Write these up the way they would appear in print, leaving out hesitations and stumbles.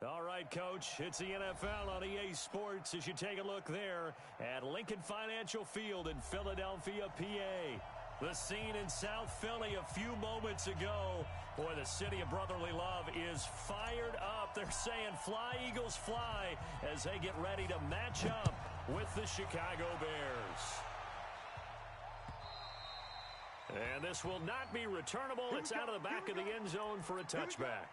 All right, Coach, it's the NFL on EA Sports as you take a look there at Lincoln Financial Field in Philadelphia, PA. The scene in South Philly a few moments ago. Boy, the city of brotherly love is fired up. They're saying fly, Eagles, fly as they get ready to match up with the Chicago Bears. And this will not be returnable. It's out of the back of the end zone for a touchback.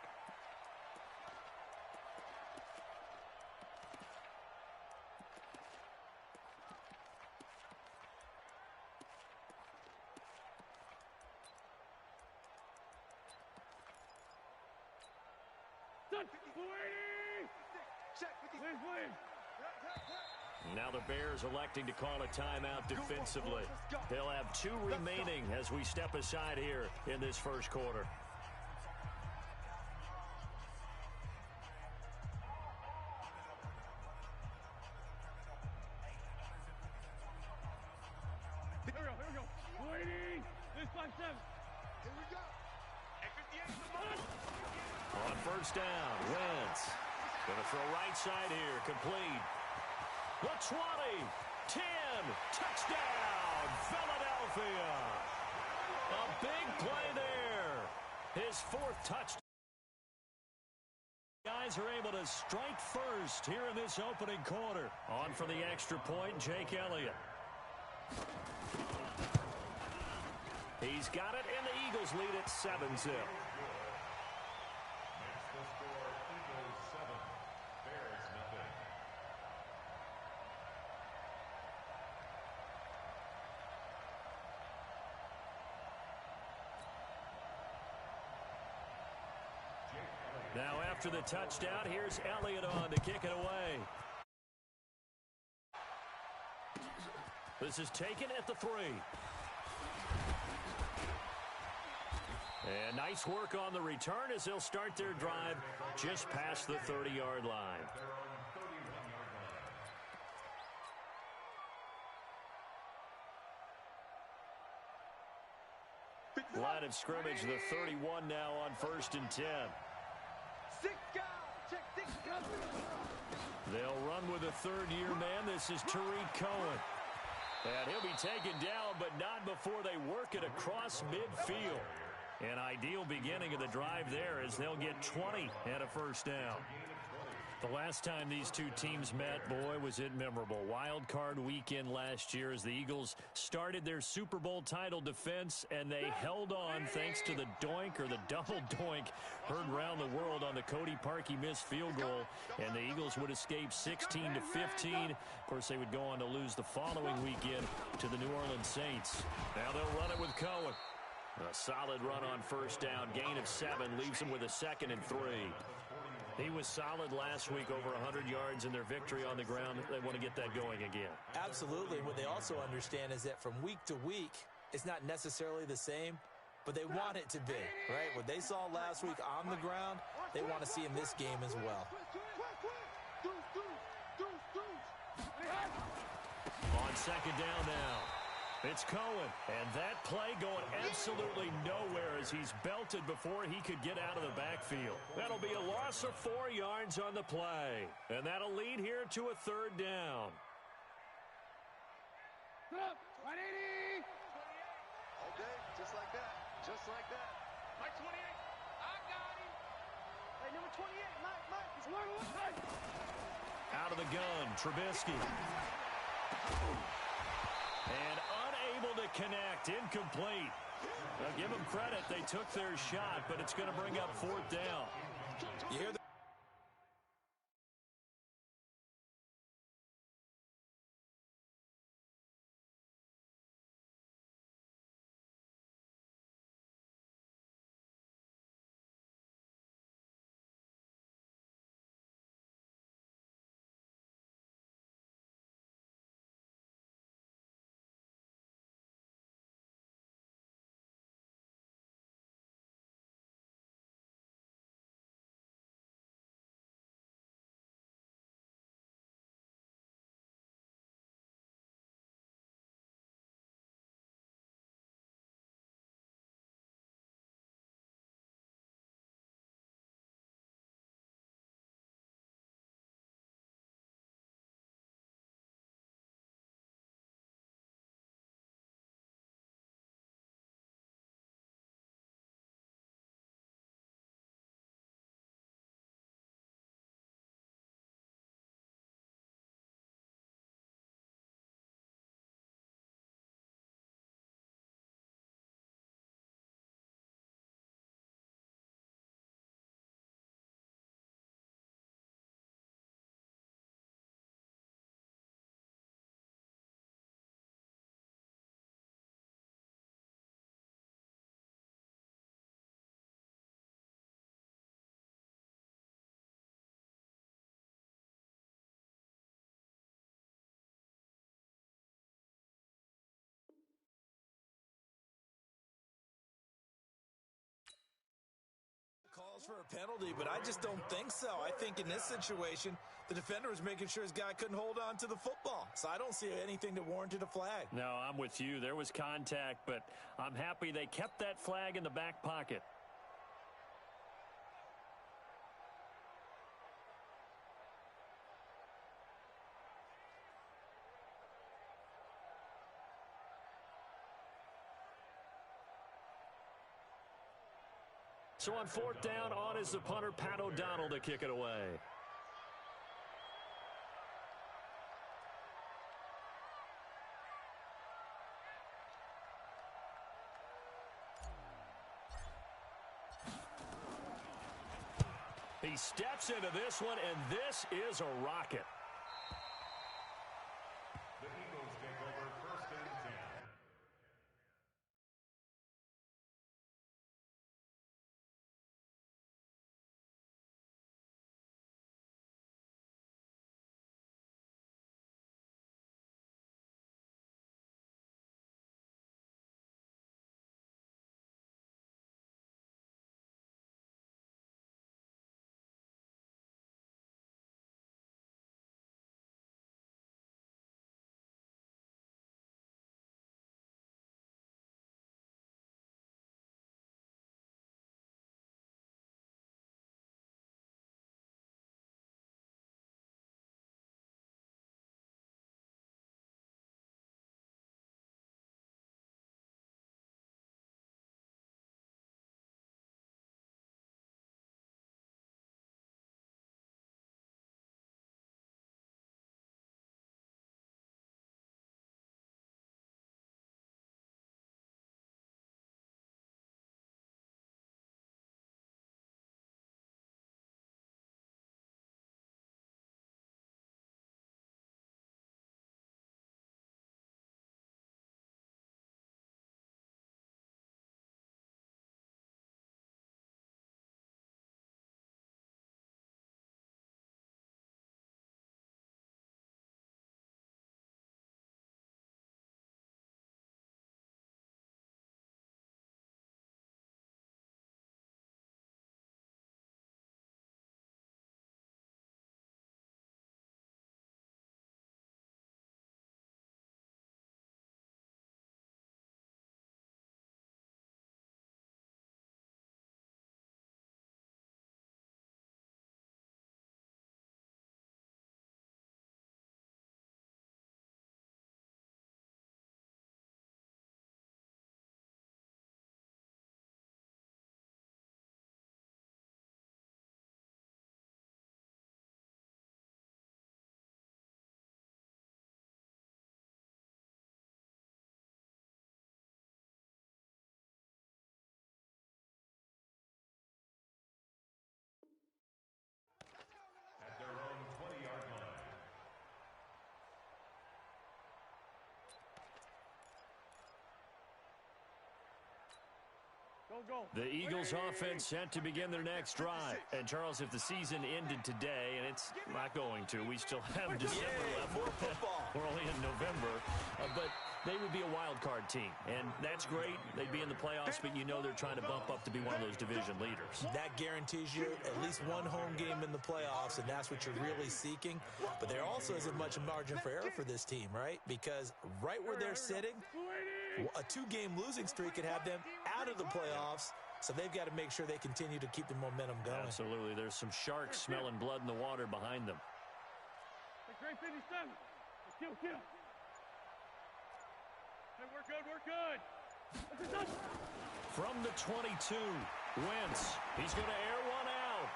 Now the Bears electing to call a timeout defensively. They'll have 2 remaining as we step aside here in this first quarter. Here we go. 180. This 5-7. Here we go. On first down, Wentz. Going to throw right side here, complete. The 20, 10, touchdown, Philadelphia. A big play there. His 4th touchdown. Guys are able to strike first here in this opening quarter. On for the extra point, Jake Elliott. He's got it, and the Eagles lead at 7-0. Now after the touchdown, here's Elliott on to kick it away. This is taken at the 3. And nice work on the return as they'll start their drive just past the 30-yard line. Line of scrimmage, the 31 now on 1st and 10. They'll run with a 3rd-year man. This is Tariq Cohen. And he'll be taken down, but not before they work it across midfield. An ideal beginning of the drive there as they'll get 20 and a first down. The last time these two teams met, boy, was it memorable. Wild card weekend last year as the Eagles started their Super Bowl title defense, and they held on thanks to the doink or the double doink heard around the world on the Cody Parkey missed field goal, and the Eagles would escape 16-15. Of course, they would go on to lose the following weekend to the New Orleans Saints. Now they'll run it with Cohen. A solid run on first down. Gain of 7 leaves them with a 2nd and 3. He was solid last week, over 100 yards in their victory on the ground. They want to get that going again. Absolutely. What they also understand is that from week to week, it's not necessarily the same, but they want it to be, right? What they saw last week on the ground, they want to see in this game as well. On 2nd down now. It's Cohen, and that play going absolutely nowhere as he's belted before he could get out of the backfield. That'll be a loss of 4 yards on the play, and that'll lead here to a 3rd down. 180. Okay, just like that. Just like that. Mike 28. I got him. Hey, number 28, Mike. It's Mike. Out of the gun, Trubisky. And unable to connect, incomplete. Now give them credit, they took their shot, but it's going to bring up 4th down. You hear the for a penalty, but I just don't think so. I think in this situation, the defender was making sure his guy couldn't hold on to the football. So I don't see anything that warranted a flag. No, I'm with you. There was contact, but I'm happy they kept that flag in the back pocket. So on fourth down, on is the punter, Pat O'Donnell, to kick it away. He steps into this one, and this is a rocket. The Eagles take over first and 10. At their own 20-yard line. The Eagles offense set to begin their next drive. And, Charles, if the season ended today, and it's not going to, we still have December left. More football. We're only in November. But they would be a wild card team. And that's great. They'd be in the playoffs, but you know they're trying to bump up to be one of those division leaders. That guarantees you at least one home game in the playoffs, and that's what you're really seeking. But there also isn't much margin for error for this team, right? Because right where they're sitting, a two-game losing streak could have them out of the playoffs, so they've got to make sure they continue to keep the momentum going. Absolutely. There's some sharks smelling blood in the water behind them. Great 57. Kill. Hey, we're good. From the 22, Wentz. He's going to air one out.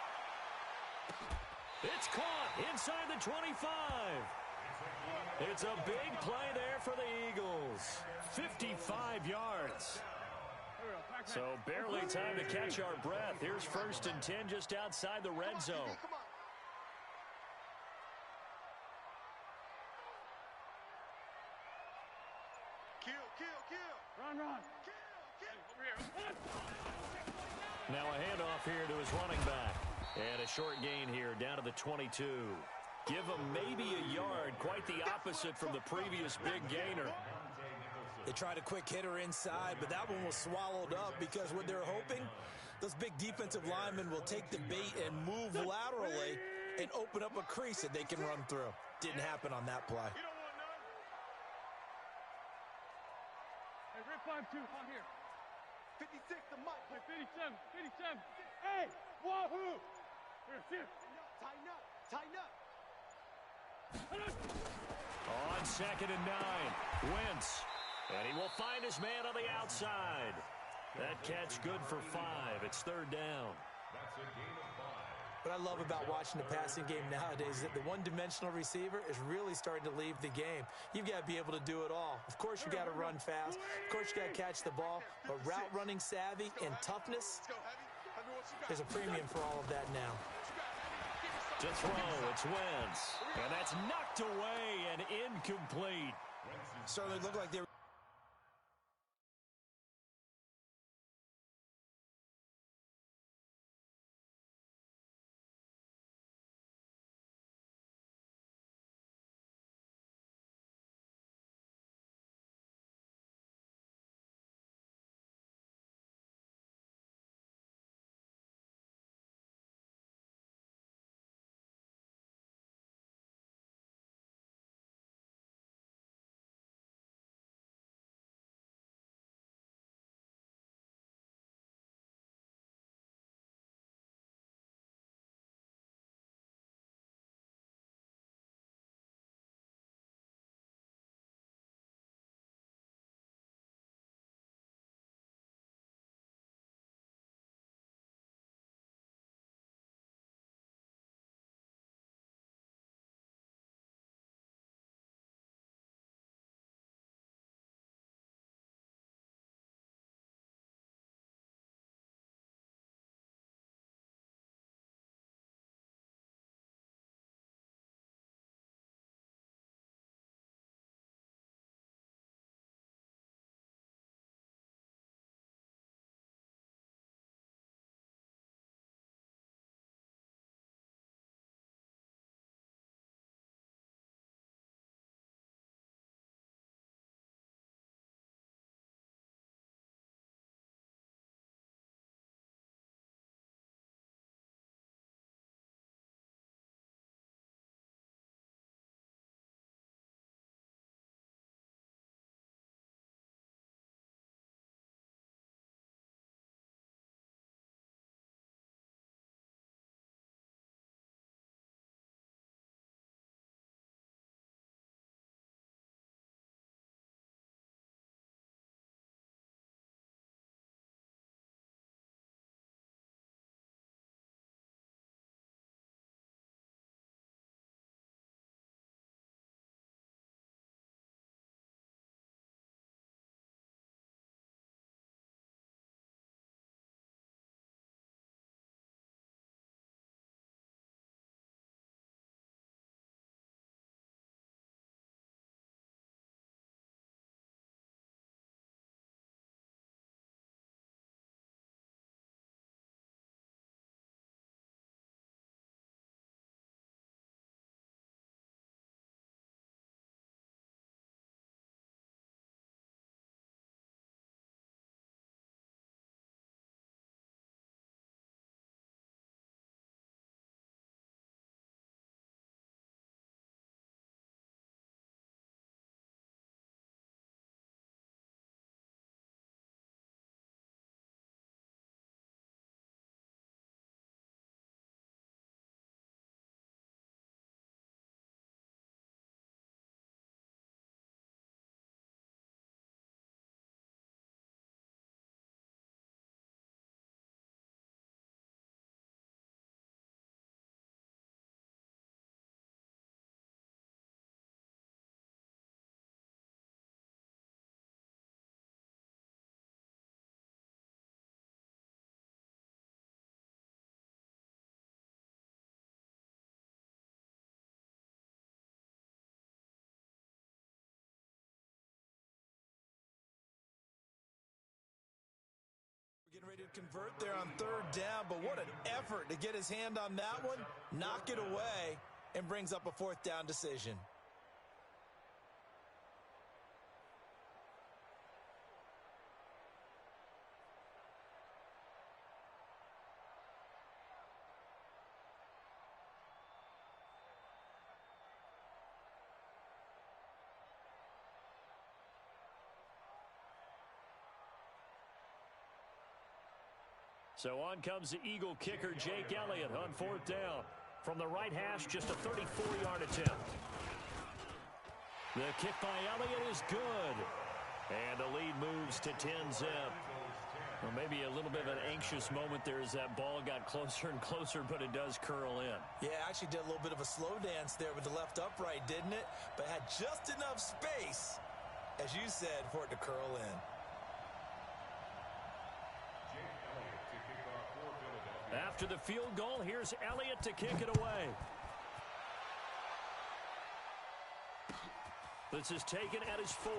It's caught inside the 25. It's a big play there for the Eagles. 55 yards. So barely time to catch our breath. Here's first and 10 just outside the red zone. Run. Now a handoff here to his running back. And a short gain here down to the 22. Give him maybe a yard. Quite the opposite from the previous big gainer. They tried a quick hitter inside, but that one was swallowed up because what they're hoping, those big defensive linemen will take the bait and move laterally and open up a crease that they can run through. Didn't happen on that play. Hey, Rip 5-2, I'm here. 56 to Mike. 57, 57. Hey, wahoo! Here. Tighten up, tighten up. On 2nd and 9, Wentz. And he will find his man on the outside. That catch good for 5. It's 3rd down. That's a gain of 5. What I love about watching the passing game nowadays is that the one-dimensional receiver is really starting to leave the game. You've got to be able to do it all. Of course, you got to run fast. Of course, you got to catch the ball. But route running savvy and toughness, there's a premium for all of that now. To throw, it's Wentz. And that's knocked away and incomplete. Certainly looked like they were. Getting ready to convert there on 3rd down, but what an effort to get his hand on that one, knock it away, and brings up a 4th down decision. So on comes the Eagle kicker, Jake Elliott, on 4th down. From the right hash, just a 34-yard attempt. The kick by Elliott is good. And the lead moves to 10-zip. Well, maybe a little bit of an anxious moment there as that ball got closer and closer, but it does curl in. Yeah, actually did a little bit of a slow dance there with the left upright, didn't it? But had just enough space, as you said, for it to curl in. After the field goal, here's Elliott to kick it away. This is taken at his 4.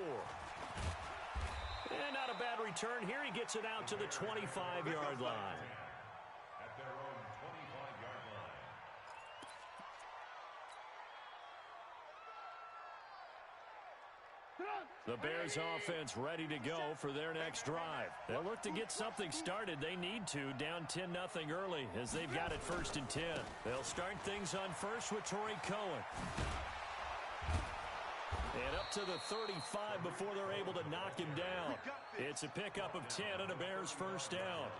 And not a bad return here. He gets it out to the 25-yard line. At their own 25-yard line. The Bears offense ready to go for their next drive. They'll look to get something started. They need to, down 10-0 early as they've got it 1st and 10. They'll start things on first with Tarik Cohen. And up to the 35 before they're able to knock him down. It's a pickup of 10 and a Bears 1st down.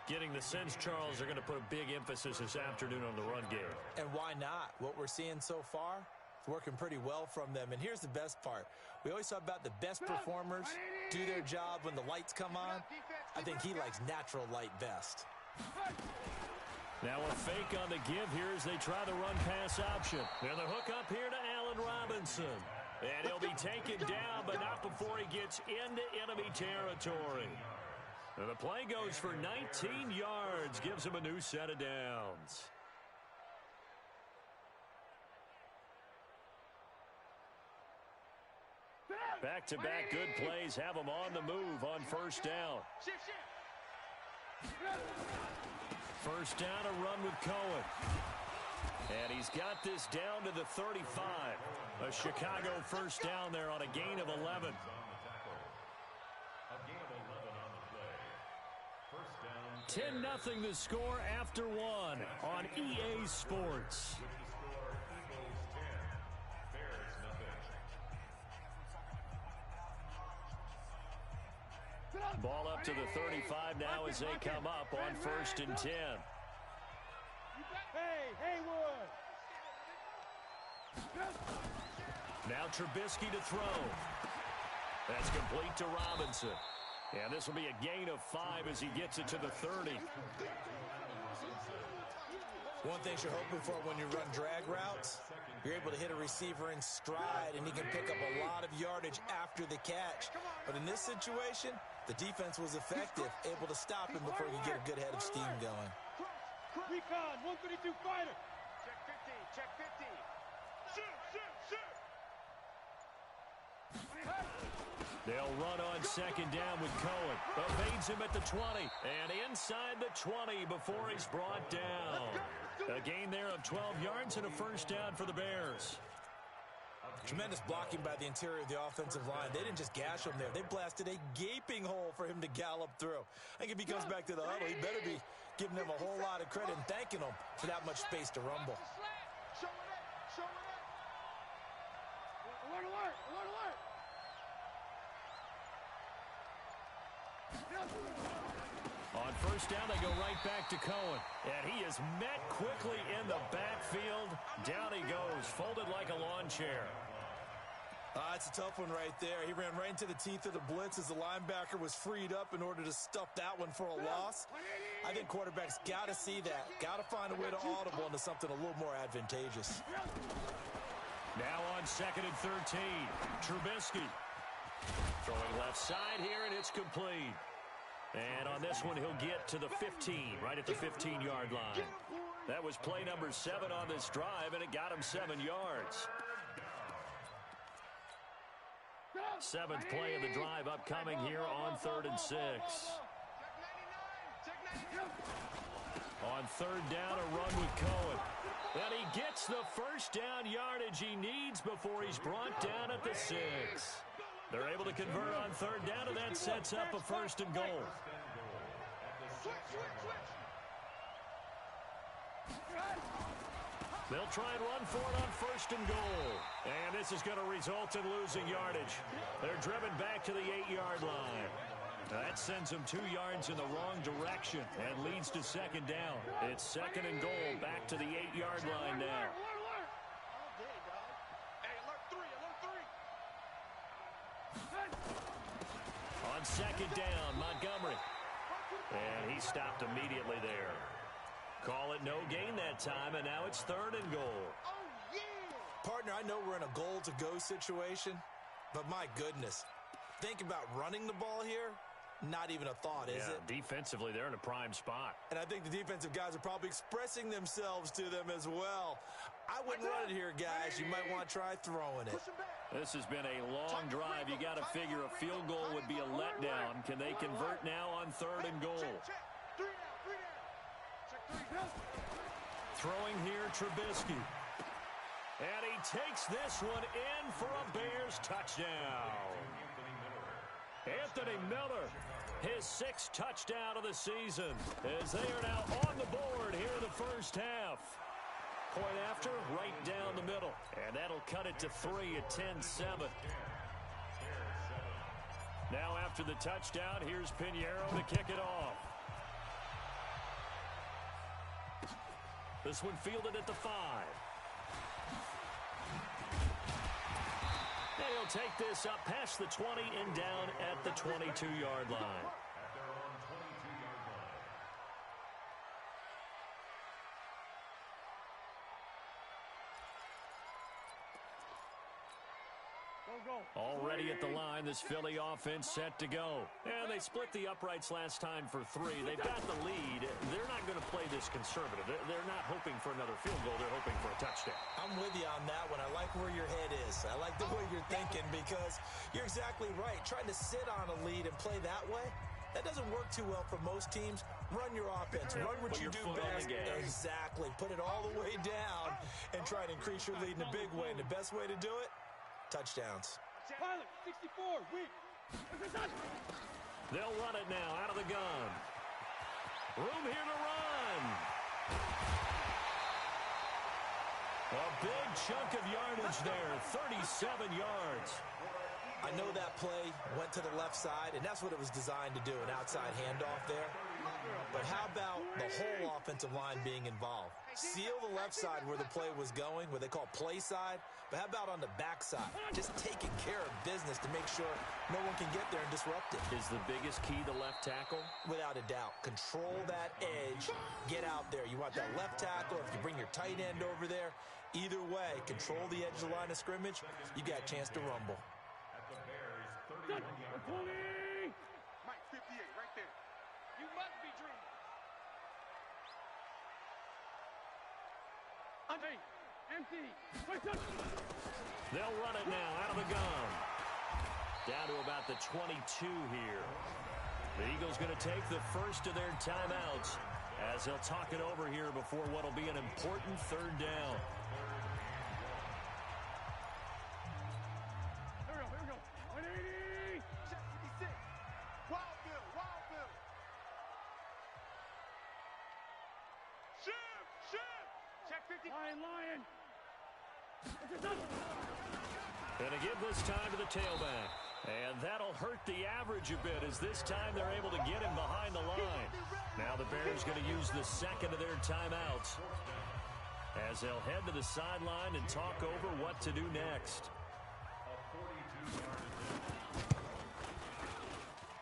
Getting the sense, Charles, they're going to put a big emphasis this afternoon on the run game. And why not? What we're seeing so far, it's working pretty well from them. And here's the best part. We always talk about the best performers do their job when the lights come on. I think he likes natural light best. Now a fake on the give here as they try the run-pass option. And the hook up here to Allen Robinson. And he'll be taken down, but not before he gets into enemy territory. And the play goes for 19 yards, gives him a new set of downs. Back-to-back good plays have him on the move on 1st down. 1st down, a run with Cohen. And he's got this down to the 35. A Chicago 1st down there on a gain of 11. 10-0 the score after 1 on EA Sports. Ball up to the 35 now as they come up on 1st and 10. Hey, Haywood! Now Trubisky to throw. That's complete to Robinson. And this will be a gain of 5 as he gets it to the 30. One thing you're hoping for when you run drag routes, you're able to hit a receiver in stride, and he can pick up a lot of yardage after the catch. But in this situation, the defense was effective, able to stop him before he could get a good head of steam going. Recon, 152 fighter. Check 50. Shoot. They'll run on 2nd down with Cohen. Evades him at the 20. And inside the 20 before he's brought down. A gain there of 12 yards and a 1st down for the Bears. Tremendous blocking by the interior of the offensive line. They didn't just gash him there. They blasted a gaping hole for him to gallop through. I think if he comes back to the huddle, he better be giving them a whole lot of credit and thanking them for that much space to rumble. Show it. Alert. On 1st down, they go right back to Cohen. And he is met quickly in the backfield. Down he goes, folded like a lawn chair. It's a tough one right there. He ran right into the teeth of the blitz as the linebacker was freed up in order to stuff that one for a loss. I think quarterbacks got to see that. Got to find a way to audible into something a little more advantageous. Now on 2nd and 13, Trubisky. Throwing left side here, and it's complete. And on this one, he'll get to the 15, right at the 15-yard line. That was play number 7 on this drive, and it got him 7 yards. 7th play of the drive upcoming here on 3rd and 6. On 3rd down, a run with Cohen. And he gets the 1st down yardage he needs before he's brought down at the 6. They're able to convert on 3rd down, and that sets up a 1st and goal. They'll try and run for it on 1st and goal. And this is going to result in losing yardage. They're driven back to the 8-yard line. That sends him 2 yards in the wrong direction and leads to second down. It's second and goal, back to the 8-yard line now. On second down, Montgomery. And he stopped immediately there. Call it no gain that time, and now it's third and goal. Partner, I know we're in a goal-to-go situation, but my goodness, think about running the ball here. Not even a thought, is it? Defensively, they're in a prime spot. And I think the defensive guys are probably expressing themselves to them as well. I wouldn't run it here, guys. You might want to try throwing it. This has been a long drive. You got to figure a field goal would be a letdown. Can they convert now on third and goal? Throwing here, Trubisky. And he takes this one in for a Bears touchdown. Anthony Miller, his 6th touchdown of the season, as they are now on the board here in the first half. Point after, right down the middle. And that'll cut it to 3 at 10-7. Now after the touchdown, here's Pinheiro to kick it off. This one fielded at the 5. And he'll take this up past the 20 and down at the 22-yard line. Already at the line, this Philly offense set to go. And they split the uprights last time for 3. They've got the lead. They're not going to play this conservative. They're not hoping for another field goal. They're hoping for a touchdown. I'm with you on that one. I like where your head is. I like the way you're thinking because you're exactly right. Trying to sit on a lead and play that way, that doesn't work too well for most teams. Run your offense. Run what you do best. Exactly. Put it all the way down and try to increase your lead in a big way. And the best way to do it, touchdowns. Pilot, 64, weak. They'll run it now out of the gun. Room here to run. A big chunk of yardage there, 37 yards. I know that play went to the left side, and that's what it was designed to do, an outside handoff there. But how about the whole offensive line being involved? Seal the left side where the play was going, where they call play side, but how about on the back side? Just taking care of business to make sure no one can get there and disrupt it. Is the biggest key the left tackle? Without a doubt. Control that edge. Get out there. You want that left tackle. If you bring your tight end over there, either way, control the edge of the line of scrimmage, you got a chance to rumble. Mike 58, right there. You must be dreaming. Empty. They'll run it now out of the gun. Down to about the 22 here. The Eagles going to take the first of their timeouts as they'll talk it over here before what will be an important third down. Here we go. 180. Check 56. Wild Bill. Shift. Check 50. Lion. Going to give this time to the tailback. And that'll hurt the average a bit as this time they're able to get him behind the line. Now the Bears going to use the second of their timeouts as they'll head to the sideline and talk over what to do next.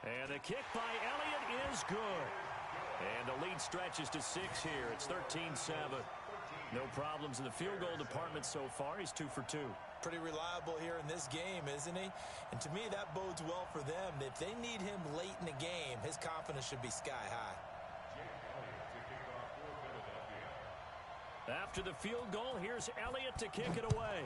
And the kick by Elliott is good. And the lead stretches to 6 here. It's 13-7. No problems in the field goal department so far. He's 2 for 2. Pretty reliable here in this game, isn't he? And to me, that bodes well for them. If they need him late in the game, his confidence should be sky high. After the field goal, here's Elliott to kick it away.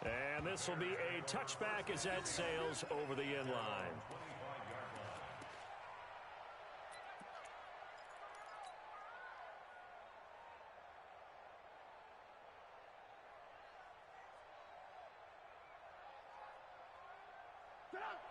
And this will be a touchback as that sails over the end line.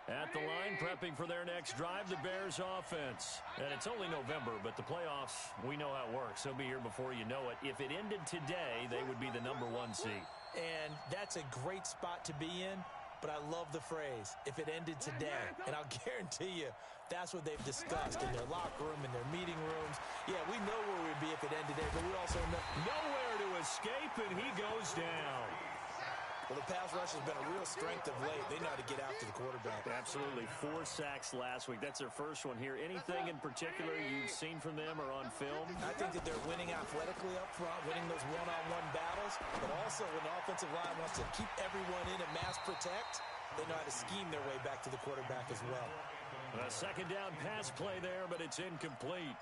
At the line, prepping for their next drive, the Bears offense. And it's only November, but the playoffs, we know how it works. They'll be here before you know it. If it ended today, they would be the #1 seed. And that's a great spot to be in but I love the phrase, if it ended today. And I'll guarantee you that's what they've discussed in their locker room, in their meeting rooms. Yeah, we know where we'd be if it ended today, but we also know nowhere to escape, and he goes down. Well, the pass rush has been a real strength of late. They know how to get after the quarterback. Absolutely. 4 sacks last week. That's their first one here. Anything in particular you've seen from them or on film? I think that they're winning athletically up front, winning those one-on-one battles, but also when the offensive line wants to keep everyone in and mass protect, they know how to scheme their way back to the quarterback as well. A second down pass play there, but it's incomplete.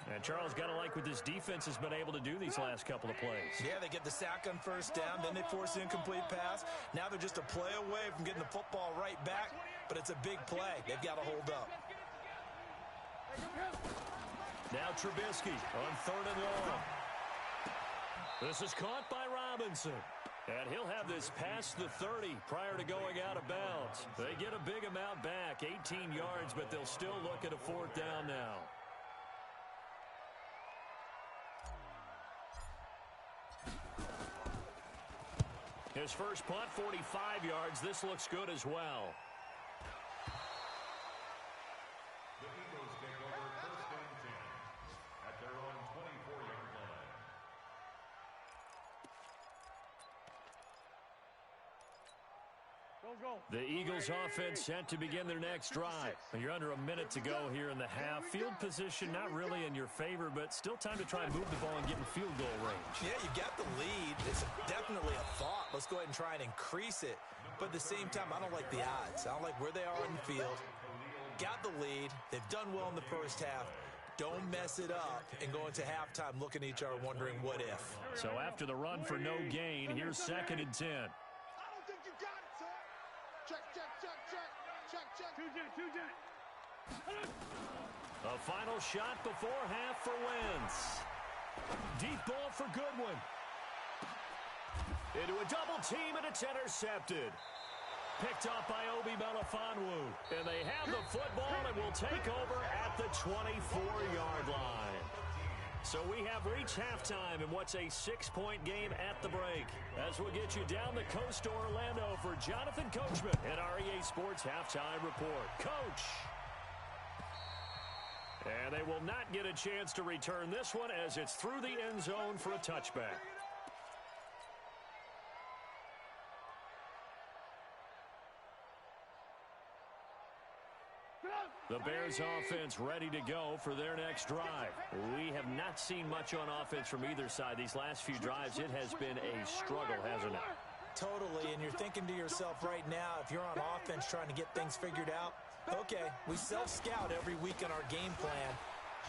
And Charles, got to like what this defense has been able to do these last couple of plays. Yeah, they get the sack on first down, then they force an incomplete pass. Now they're just a play away from getting the football right back, but it's a big play. They've got to hold up. Now Trubisky on 3rd and long. This is caught by Robinson. And he'll have this past the 30 prior to going out of bounds. They get a big amount back, 18 yards, but they'll still look at a 4th down now. His first punt, 45 yards. This looks good as well. The Eagles take over 1st and 10 at their own 24-yard line. The Eagles offense set to begin their next drive. You're under a minute to go here in the half. Field position not really in your favor, but still time to try and move the ball and get in field goal range. Yeah, you got the lead. It's definitely a thought. Let's go ahead and try and increase it. But at the same time, I don't like the odds. I don't like where they are in the field. Got the lead. They've done well in the first half. Don't mess it up and go into halftime looking at each other wondering what if. So after the run for no gain, here's 2nd and 10. A final shot before half for Wentz. Deep ball for Goodwin. Into a double team, and it's intercepted. Picked off by Obi Melifonwu. And they have the football and will take over at the 24-yard line. So we have reached halftime in what's a 6-point game at the break. As we'll get you down the coast to Orlando for Jonathan Coachman and our EA Sports Halftime Report. Coach! And they will not get a chance to return this one as it's through the end zone for a touchback. The Bears offense ready to go for their next drive. We have not seen much on offense from either side. These last few drives, it has been a struggle, hasn't it? Totally, and you're thinking to yourself right now, if you're on offense trying to get things figured out, okay, we self-scout every week in our game plan.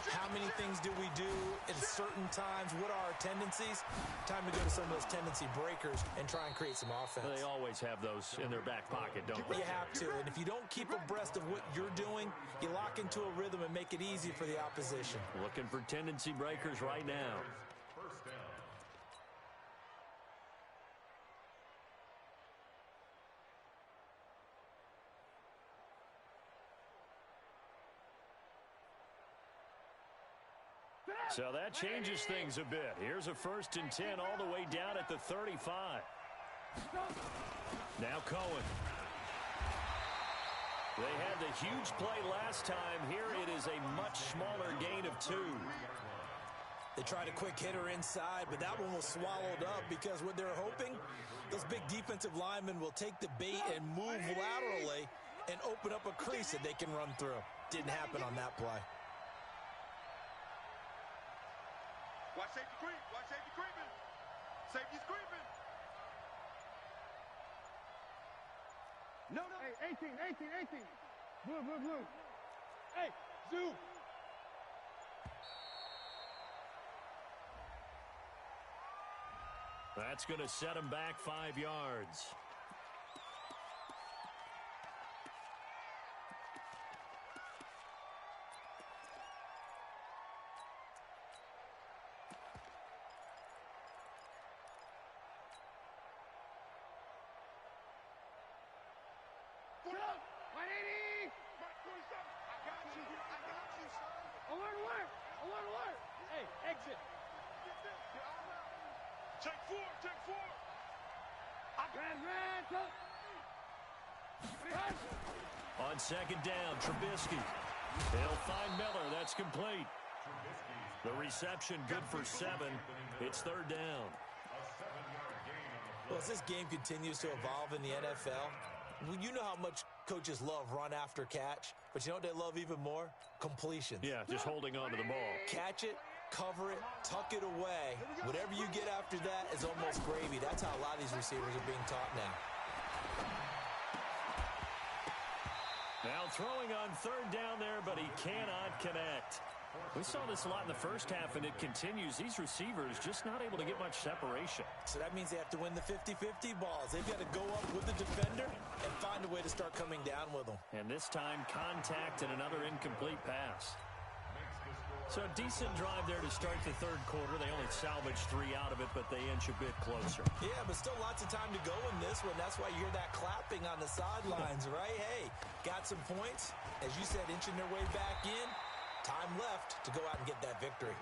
How many things do we do at certain times? What are our tendencies? Time to go to some of those tendency breakers and try and create some offense. They always have those in their back pocket, don't they? You have to, and if you don't keep abreast of what you're doing, you lock into a rhythm and make it easy for the opposition. Looking for tendency breakers right now. First down. So that changes things a bit. Here's a 1st and 10 all the way down at the 35. Now Cohen. They had the huge play last time. Here it is a much smaller gain of 2. They tried a quick hitter inside, but that one was swallowed up because what they're hoping, those big defensive linemen will take the bait and move laterally and open up a crease that they can run through. Didn't happen on that play. Watch safety creep. Watch safety creeping. Safety's creeping. No. Hey, 18. Blue. Hey, Zoo. That's going to set him back 5 yards. Alert. Hey, exit. Take four. Red. On second down, Trubisky. He'll find Miller. That's complete. The reception good for 7. It's third down. Well, as this game continues to evolve in the NFL, you know how much coaches love run after catch, but you know what they love even more? Completions. Yeah, just holding on to the ball. Catch it, cover it, tuck it away. Whatever you get after that is almost gravy. That's how a lot of these receivers are being taught now. Now throwing on third down there, but he cannot connect. We saw this a lot in the first half, and it continues. These receivers just not able to get much separation. So that means they have to win the 50-50 balls. They've got to go up with the defender and find a way to start coming down with them. And this time, contact and another incomplete pass. So a decent drive there to start the third quarter. They only salvaged 3 out of it, but they inch a bit closer. Yeah, but still lots of time to go in this one. That's why you hear that clapping on the sidelines, right? Hey, got some points. As you said, inching their way back in. Time left to go out and get that victory.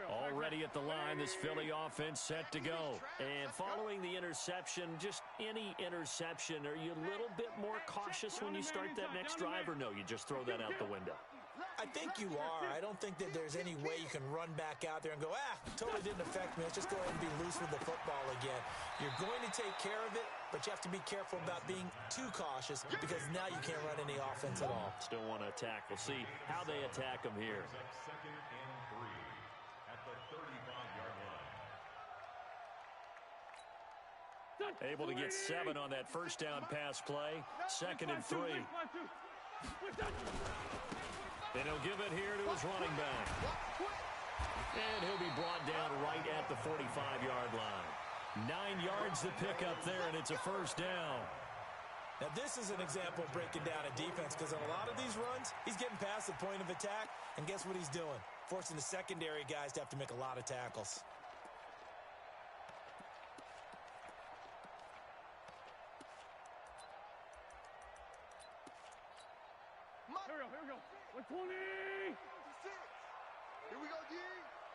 Already at the line, this Philly offense set to go. And following the interception, just any interception, are you a little bit more cautious when you start that next drive, or no, you just throw that out the window? I think you are. I don't think that there's any way you can run back out there and go, totally didn't affect me. Let's just go ahead and be loose with the football again. You're going to take care of it, but you have to be careful about being too cautious because now you can't run any offense at all. Still want to attack. We'll see how they attack them here. Second and 3 at the 35-yard line. Able to get 7 on that first down pass play. Second and 3. And he'll give it here to his running back. And he'll be brought down right at the 45-yard line. 9 yards to pick up there, and it's a first down. Now, this is an example of breaking down a defense because on a lot of these runs, he's getting past the point of attack, and guess what he's doing? Forcing the secondary guys to have to make a lot of tackles. Here we go. 120! Here we go, D.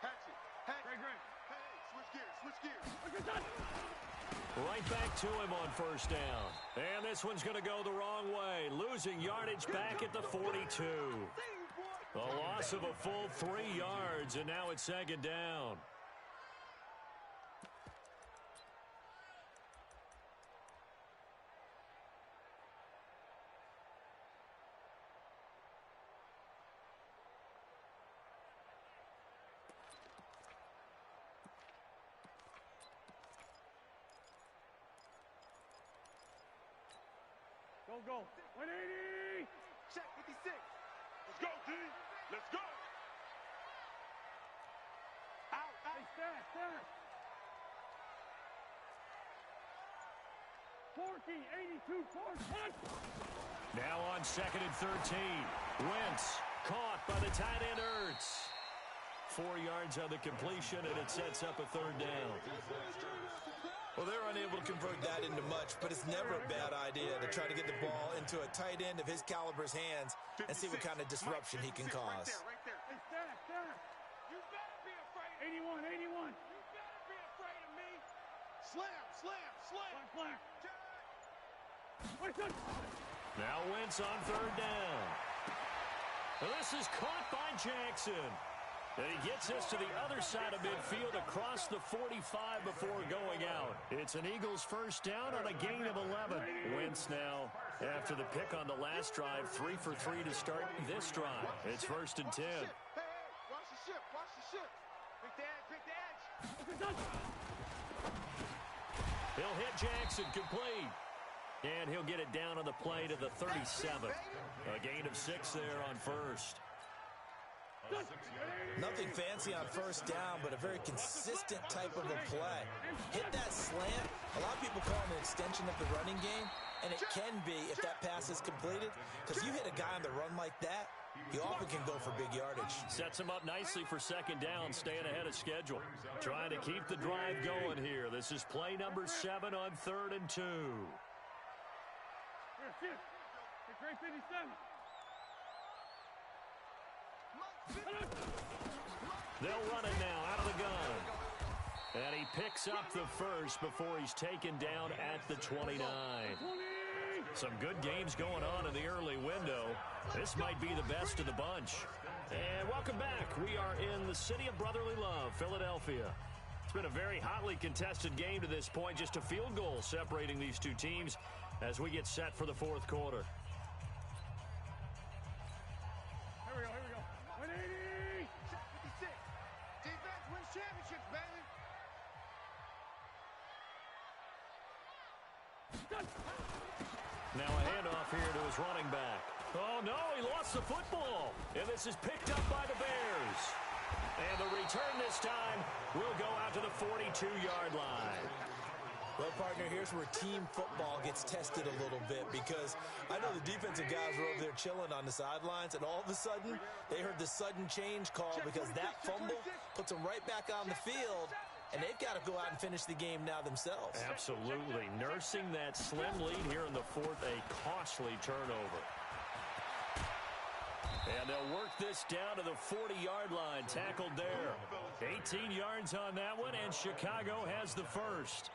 Hatchet. Great. Hey, switch gears. Look at that! Right back to him on first down. And this one's going to go the wrong way. Losing yardage back at the 42. A loss of a full 3 yards, and now it's second down. Go. 180! Check 56. Let's go, D! Let's go! Out! Hey, fast! 82, 4, Now on second and 13. Wentz caught by the tight end Ertz. 4 yards on the completion, and it sets up a third down. Well, they're unable to convert that into much, but it's never a bad idea to try to get the ball into a tight end of his caliber's hands and see what kind of disruption he can cause. Right there. Hey, Stat. You better be afraid. 81. You better be afraid of me. Slam. Now Wentz on third down. This is caught by Jackson. And he gets us to the other side of midfield across the 45 before going out. It's an Eagles first down on a gain of 11. Wentz now, after the pick on the last drive, 3 for 3 to start this drive. It's first and 10. Hey, watch the ship. Pick the edge. He'll hit Jackson, complete. And he'll get it down on the play to the 37. A gain of 6 there on first. Nothing fancy on first down, but a very consistent type of a play. Hit that slant. A lot of people call it an extension of the running game, and it can be if that pass is completed, because you hit a guy on the run like that, he often can go for big yardage. Sets him up nicely for second down, staying ahead of schedule. Trying to keep the drive going here. This is play number 7 on 3rd and 2. Here. Great 57. They'll run it now out of the gun. And he picks up the first before he's taken down at the 29. Some good games going on in the early window. This might be the best of the bunch. And welcome back. We are in the city of brotherly love, Philadelphia. It's been a very hotly contested game to this point. Just a field goal separating these two teams as we get set for the fourth quarter. Here we go. 180! 56. Defense wins championships, baby. Now a handoff here to his running back. Oh, no, he lost the football. And this is picked up by the Bears. And the return this time will go out to the 42-yard line. Well, partner, here's where team football gets tested a little bit because I know the defensive guys were over there chilling on the sidelines, and all of a sudden, they heard the sudden change call because that fumble puts them right back on the field, and they've got to go out and finish the game now themselves. Absolutely. Nursing that slim lead here in the fourth, a costly turnover. And they'll work this down to the 40-yard line, tackled there. 18 yards on that one, and Chicago has the first.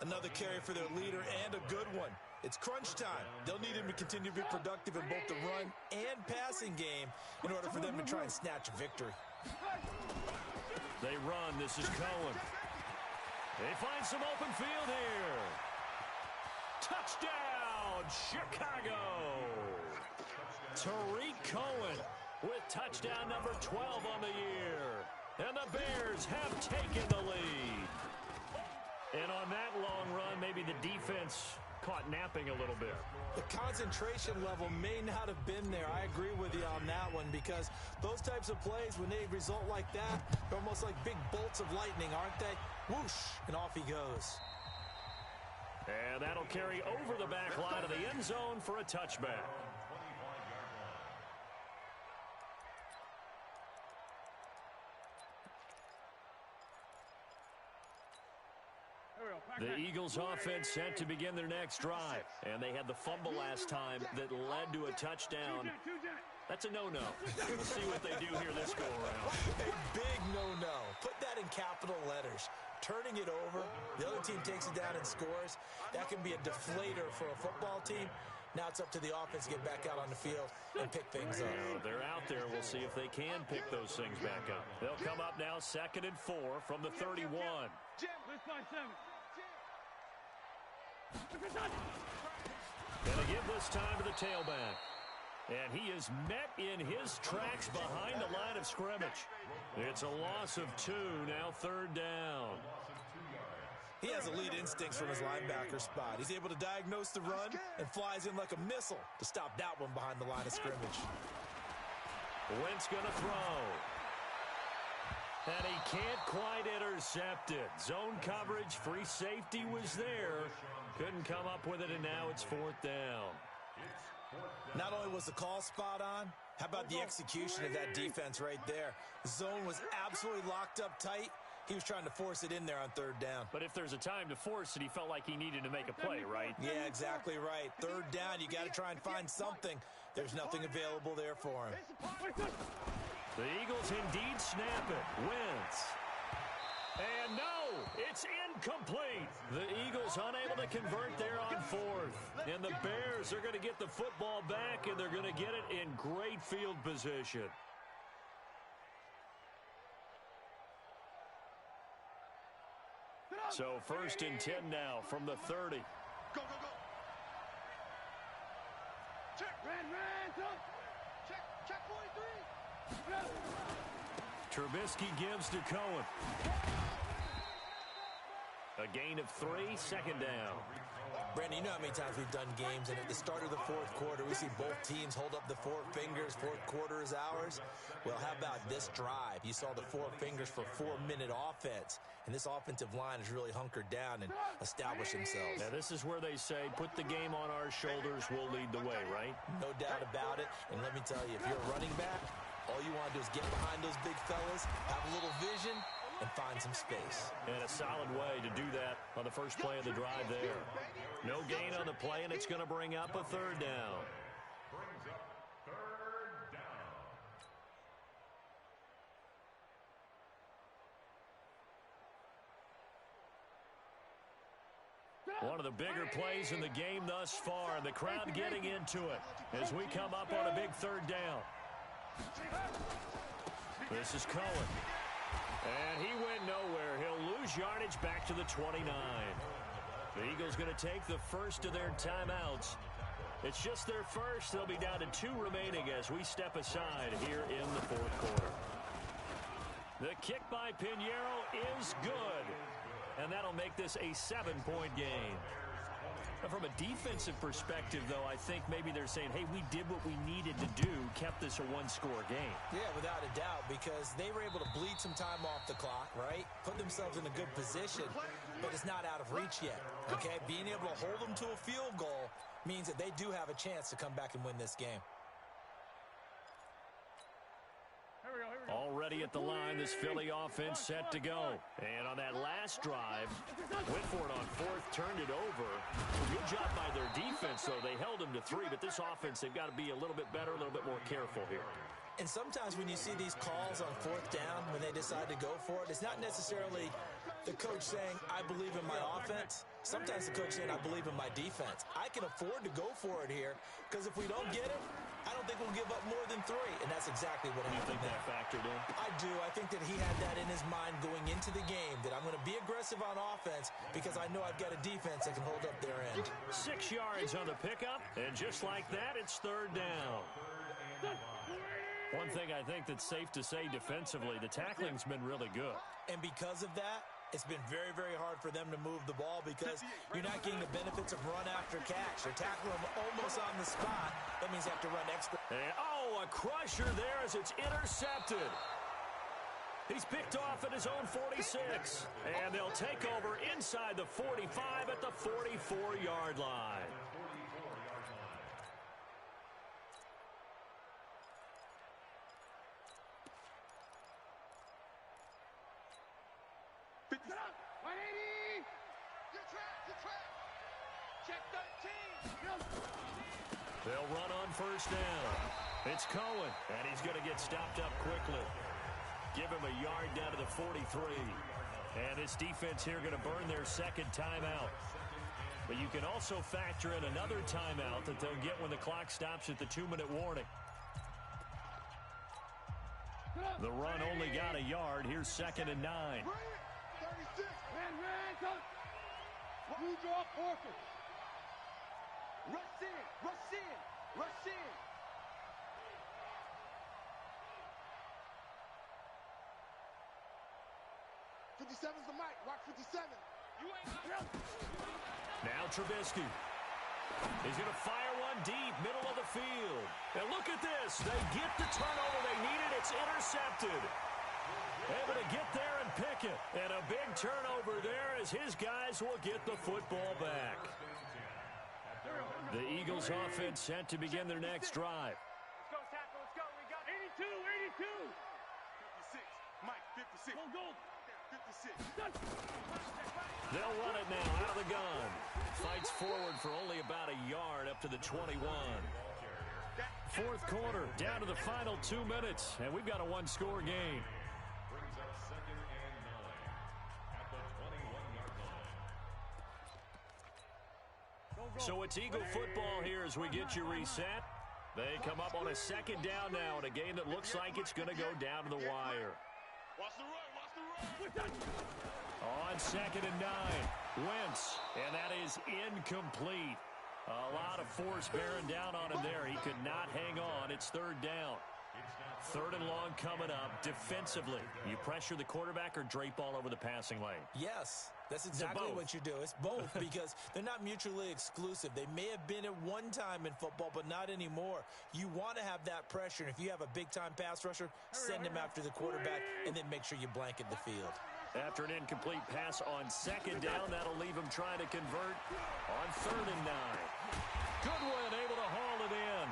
Another carry for their leader and a good one. It's crunch time. They'll need him to continue to be productive in both the run and passing game in order for them to try and snatch a victory. They run. This is Cohen. They find some open field here. Touchdown, Chicago. Tariq Cohen with touchdown number 12 on the year. And the Bears have taken the lead. And on that long run, maybe the defense caught napping a little bit. The concentration level may not have been there. I agree with you on that one because those types of plays, when they result like that, they're almost like big bolts of lightning, aren't they? Whoosh, and off he goes. And that'll carry over the back line of the end zone for a touchback. The Eagles offense set to begin their next drive. And they had the fumble last time that led to a touchdown. That's a no-no. We'll see what they do here this go-around. A big no-no. Put that in capital letters. Turning it over, the other team takes it down and scores. That can be a deflator for a football team. Now it's up to the offense to get back out on the field and pick things up. They're out there. We'll see if they can pick those things back up. They'll come up now 2nd and 4 from the 31. Gonna give this time to the tailback. And he is met in his tracks behind the line of scrimmage. It's a loss of 2, now 3rd down. He has elite instincts from his linebacker spot. He's able to diagnose the run and flies in like a missile to stop that one behind the line of scrimmage. Wentz gonna throw. And he can't quite intercept it. Zone coverage, free safety was there. Couldn't come up with it, and now it's 4th down. Not only was the call spot on, how about the execution of that defense right there? The zone was absolutely locked up tight. He was trying to force it in there on 3rd down. But if there's a time to force it, he felt like he needed to make a play, right? Yeah, exactly right. 3rd down, you got to try and find something. There's nothing available there for him. The Eagles indeed snap it. Wentz. And no, it's incomplete. The Eagles unable to convert there on 4th. And the Bears are going to get the football back, and they're going to get it in great field position. So 1st and 10 now from the 30. Go, go, go. Check. Check 43. Trubisky gives to Cohen. A gain of 3, 2nd down. Brandon, you know how many times we've done games, and at the start of the 4th quarter, we see both teams hold up the 4 fingers, 4th quarter is ours. Well, how about this drive? You saw the 4 fingers for 4-minute offense, and this offensive line has really hunkered down and established themselves. Now, this is where they say, put the game on our shoulders, we'll lead the way, right? No doubt about it, and let me tell you, if you're a running back, all you want to do is get behind those big fellas, have a little vision, and find some space. And a solid way to do that on the first play of the drive there. No gain on the play, and it's going to bring up a 3rd down. Brings up 3rd down. One of the bigger plays in the game thus far, and the crowd getting into it as we come up on a big third down. This is Cohen. And he went nowhere. He'll lose yardage back to the 29. The Eagles going to take the first of their timeouts. It's just their first. They'll be down to 2 remaining as we step aside here in the fourth quarter. The kick by Pinheiro is good. And that'll make this a 7-point game. Now, from a defensive perspective, though, I think maybe they're saying, hey, we did what we needed to do, kept this a 1-score game. Yeah, without a doubt, because they were able to bleed some time off the clock, right? Put themselves in a good position, but it's not out of reach yet, okay? Being able to hold them to a field goal means that they do have a chance to come back and win this game. Already at the line, this Philly offense set to go. And on that last drive, Whitford on 4th turned it over. Good job by their defense, though. They held them to 3, but this offense, they've got to be a little bit better, a little bit more careful here. And sometimes when you see these calls on 4th down, when they decide to go for it, it's not necessarily the coach saying, I believe in my offense. Sometimes the coach saying, I believe in my defense. I can afford to go for it here, because if we don't get it, I don't think we'll give up more than 3, and that's exactly what happened. You think that factored in? I do. I think that he had that in his mind going into the game, that I'm going to be aggressive on offense because I know I've got a defense that can hold up their end. 6 yards on the pickup, and just like that, it's 3rd down. One thing I think that's safe to say defensively, the tackling's been really good. And because of that, it's been very, very hard for them to move the ball because you're not getting the benefits of run after catch. They're tackling them almost on the spot. That means they have to run extra. And, a crusher there as it's intercepted. He's picked off at his own 46. And they'll take over inside the 45 at the 44-yard line. They'll run on 1st down. It's Cohen, and he's going to get stopped up quickly. Give him a yard down to the 43. And this defense here going to burn their 2nd timeout. But you can also factor in another timeout that they'll get when the clock stops at the 2-minute warning. The run only got a yard. Here's 2nd and 9. 36. Blue draw Porter. Rush in, rush in, rush in. 57's the mic. Watch 57. Now Trubisky. He's going to fire one deep, middle of the field. And look at this. They get the turnover they needed. It's intercepted. Able to get there and pick it. And a big turnover there as his guys will get the football back. The Eagles offense set to begin their next drive. Let's go, tackle. Let's go. We got 82, 82. 56. Mike, 56. Go. 56. They'll run it now out of the gun. Fights forward for only about a yard up to the 21. 4th quarter, down to the final 2 minutes, and we've got a 1-score game. Brings up 2nd and 9 at the 21-yard line. So it's Eagle football here as we get you reset. They come up on a 2nd down now in a game that looks like it's going to go down to the wire. Watch the run, watch the run. On 2nd and 9, Wentz, and that is incomplete. A lot of force bearing down on him there. He could not hang on. It's 3rd down. 3rd and long coming up. Defensively, you pressure the quarterback or drape all over the passing lane? Yes, that's exactly what you do. It's both because they're not mutually exclusive. They may have been at one time in football, but not anymore. You want to have that pressure, and if you have a big-time pass rusher, send him after the quarterback, and then make sure you blanket the field. After an incomplete pass on 2nd down, that'll leave him trying to convert on 3rd and 9. Goodwin able to haul it in.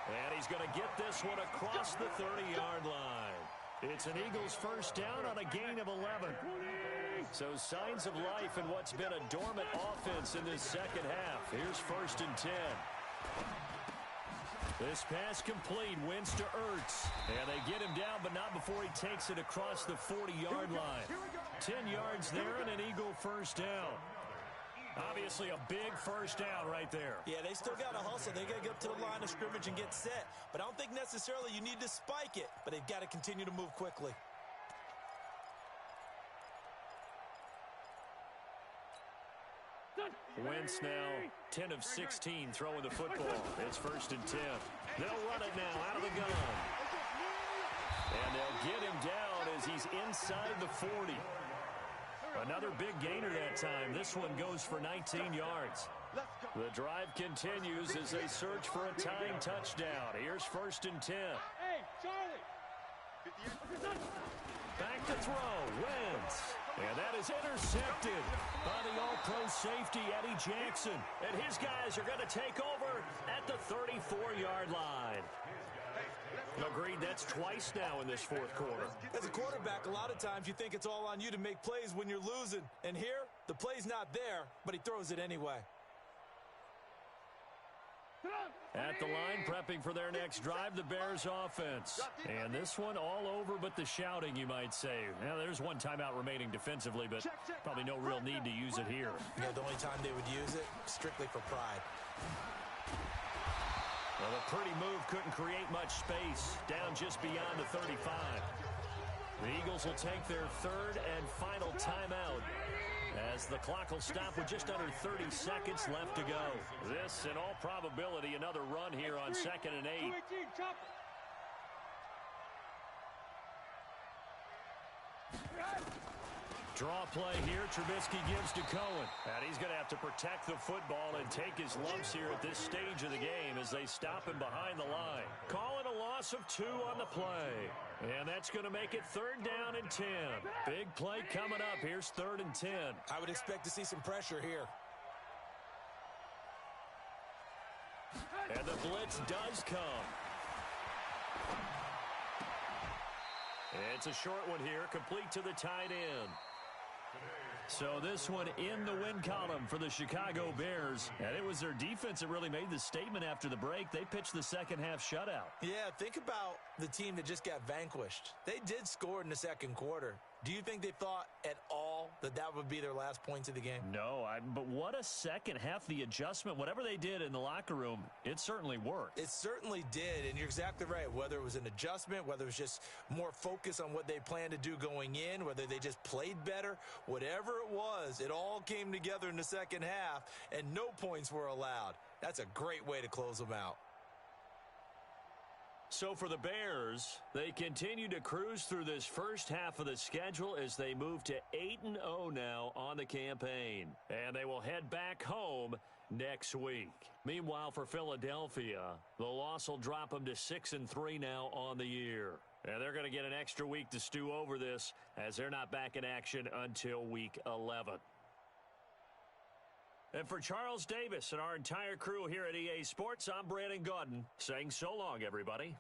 And he's going to get this one across the 30-yard line. It's an Eagles 1st down on a gain of 11. So signs of life in what's been a dormant offense in this 2nd half. Here's 1st and 10. This pass complete, Wentz to Ertz. And they get him down, but not before he takes it across the 40-yard line. 10 yards there and an Eagle 1st down. Obviously a big first down right there. Yeah, they still got to hustle. They got to get up to the line of scrimmage and get set. But I don't think necessarily you need to spike it, but they've got to continue to move quickly. Wentz now 10 of 16 throwing the football. It's 1st and 10. They'll run it now out of the gun. And they'll get him down as he's inside the 40. Another big gainer that time. This one goes for 19 yards. The drive continues as they search for a tying touchdown. Here's 1st and 10. Hey, Charlie! Back to throw. Wentz. And that is intercepted by the all-pro safety, Eddie Jackson. And his guys are going to take over at the 34-yard line. Agreed, that's twice now in this 4th quarter. As a quarterback, a lot of times you think it's all on you to make plays when you're losing. And here, the play's not there, but he throws it anyway. At the line, prepping for their next drive, the Bears offense. And this one all over but the shouting, you might say. Now, there's one timeout remaining defensively, but probably no real need to use it here. Yeah, the only time they would use it, strictly for pride. Well, the pretty move couldn't create much space, down just beyond the 35. The Eagles will take their 3rd and final timeout, as the clock will stop with just under 30 seconds left to go. This, in all probability, another run here on 2nd and 8. Draw play here. Trubisky gives to Cohen. And he's going to have to protect the football and take his lumps here at this stage of the game as they stop him behind the line. Call it a loss of 2 on the play. And that's going to make it 3rd down and 10. Big play coming up. Here's 3rd and 10. I would expect to see some pressure here. And the blitz does come. It's a short one here, complete to the tight end. So this one in the win column for the Chicago Bears. And it was their defense that really made the statement after the break. They pitched the second-half shutout. Yeah, think about the team that just got vanquished. They did score in the 2nd quarter. Do you think they thought at all that that would be their last points of the game? No, but what a second half. The adjustment, whatever they did in the locker room, it certainly worked. It certainly did, and you're exactly right. Whether it was an adjustment, whether it was just more focus on what they planned to do going in, whether they just played better, whatever it was, it all came together in the second half, and no points were allowed. That's a great way to close them out. So for the Bears, they continue to cruise through this first half of the schedule as they move to 8-0 now on the campaign. And they will head back home next week. Meanwhile, for Philadelphia, the loss will drop them to 6-3 now on the year. And they're going to get an extra week to stew over this as they're not back in action until week 11. And for Charles Davis and our entire crew here at EA Sports, I'm Brandon Gaudin saying so long, everybody.